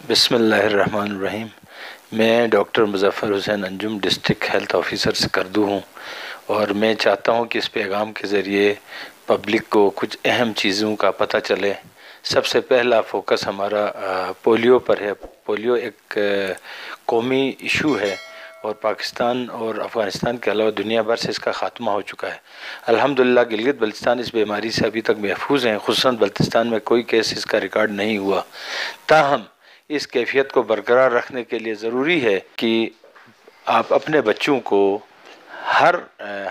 بسم اللہ الرحمن الرحیم۔ میں ڈاکٹر مظفر حسین انجم ڈسٹرکٹ ہیلتھ آفیسر سکردو ہوں، اور میں چاہتا ہوں کہ اس پیغام کے ذریعے پبلک کو کچھ اہم چیزوں کا پتہ چلے۔ سب سے پہلا فوکس ہمارا پولیو پر ہے۔ پولیو ایک قومی ایشو ہے، اور پاکستان اور افغانستان کے علاوہ دنیا بھر سے اس کا خاتمہ ہو چکا ہے۔ الحمدللہ گلگت بلتستان اس بیماری سے ابھی تک محفوظ ہیں، خصوصاً بلتستان میں کوئی کیس اس کا ریکارڈ نہیں ہوا۔ تاہم اس کیفیت کو برقرار رکھنے کے لیے ضروری ہے کہ آپ اپنے بچوں کو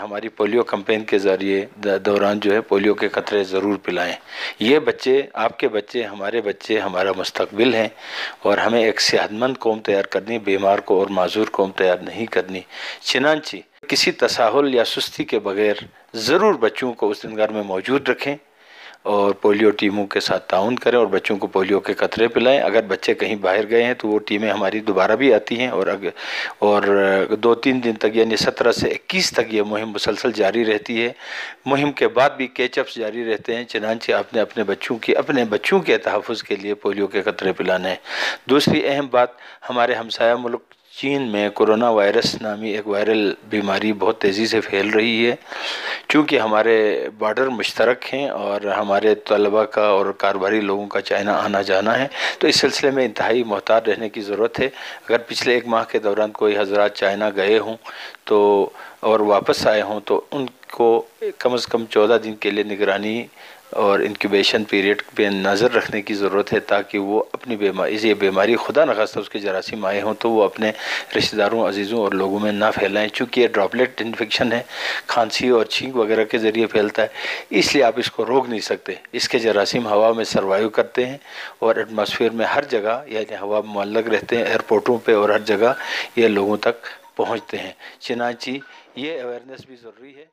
ہماری پولیو کمپین کے ذریعے دوران جو ہے پولیو کے قطرے ضرور پلائیں۔ یہ بچے، آپ کے بچے، ہمارے بچے ہمارا مستقبل ہیں، اور ہمیں ایک صحت مند قوم تیار کرنی، بیمار کو اور معذور قوم تیار نہیں کرنی۔ چنانچہ کسی تساہل یا سستی کے بغیر ضرور بچوں کو اس دنگار میں موجود رکھیں، اور پولیو ٹیموں کے ساتھ تعاون کریں اور بچوں کو پولیو کے قطرے پلائیں۔ اگر بچے کہیں باہر گئے ہیں تو وہ ٹیمیں ہماری دوبارہ بھی آتی ہیں، اور 2-3 دن تک یعنی 17 سے 21 تک یہ مہم مسلسل جاری رہتی ہے۔ مہم کے بعد بھی کیچ اپس جاری رہتے ہیں۔ چنانچہ آپ نے اپنے بچوں کے تحفظ کے لیے پولیو کے قطرے پلانے ہیں۔ دوسری اہم بات، ہمارے ہمسایہ ملک چین میں کرونا وائرس نامی ایک وائرل بیماری بہت تیزی سے پھیل رہی ہے۔ چونکہ ہمارے بارڈر مشترک ہیں اور ہمارے طلباء کا اور کاروباری لوگوں کا چائنا آنا جانا ہے، تو اس سلسلے میں انتہائی محتاط رہنے کی ضرورت ہے۔ اگر پچھلے 1 ماہ کے دوران کوئی حضرات چائنا گئے ہوں اور واپس آئے ہوں تو ان کو کم از کم 14 دن کے لیے نگرانی اور انکیوبیشن پیریڈ پہ نظر رکھنے کی ضرورت ہے، تاکہ وہ اپنی یہ بیماری خدا نخواستہ اس کے جراثیم آئے ہوں تو وہ اپنے رشتہ داروں، عزیزوں اور لوگوں میں نہ پھیلائیں۔ چونکہ یہ ڈراپلیٹ انفیکشن ہے، کھانسی اور چھینک وغیرہ کے ذریعے پھیلتا ہے، اس لیے آپ اس کو روک نہیں سکتے۔ اس کے جراثیم ہوا میں سروائیو کرتے ہیں اور ایٹماسفیئر میں ہر جگہ، یعنی ہوا معلق رہتے ہیں، ایئرپورٹوں پہ اور ہر جگہ یہ لوگوں تک پہنچتے ہیں۔ چنانچہ یہ اویئرنیس بھی ضروری ہے۔